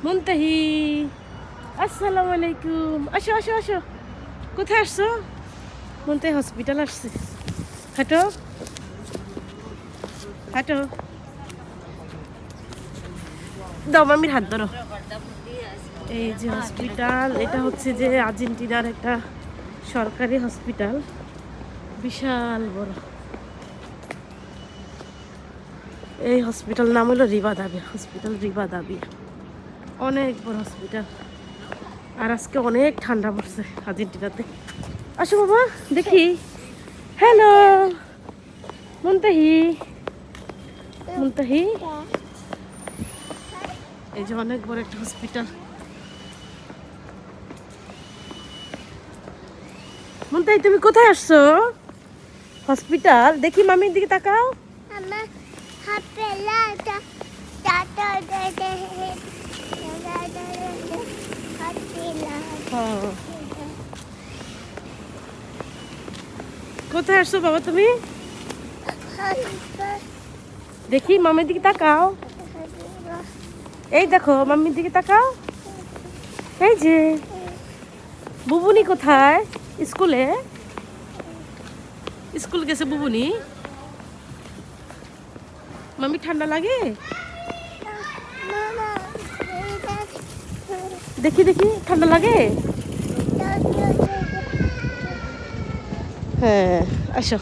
মুনতাহি, আসসালামু আলাইকুম। আসো আসো আসো। কোথায় আসছো? মুনতাহি হসপিটাল আসছে। হাঁটো হাঁটো। দাও মামির হাত ধরো। এই যে হসপিটাল, এটা হচ্ছে যে আর্জেন্টিনার একটা সরকারি হসপিটাল, বিশাল বড়। এই হসপিটাল নাম হলো রিভাদাভিয়া হসপিটাল, রিভাদাভিয়া। অনেক বড় হসপিটাল। আর আজকে অনেক ঠান্ডা পড়ছে আর্জেন্টিনাতে। আসো বাবা দেখি। হ্যালো মুনতাহি, মুনতাহি। এই যে অনেক বড় একটা হসপিটাল। মুনতাহি তুমি কোথায় আসছো? হসপিটাল। দেখি মামির দিকে তাকাও। আমার হাতে লাগা টাটা দে দে হ্যাঁ। কোথায় আসছো বাবা তুমি? দেখি মামির দিকে তাকাও। এই দেখো মামির দিকে তাকাও। এই যে বুবুনি কোথায়? স্কুলে, স্কুল গেছে বুবুনি। মামি ঠান্ডা লাগে? দেখি দেখি ঠান্ডা লাগে? হ্যাঁ আসো।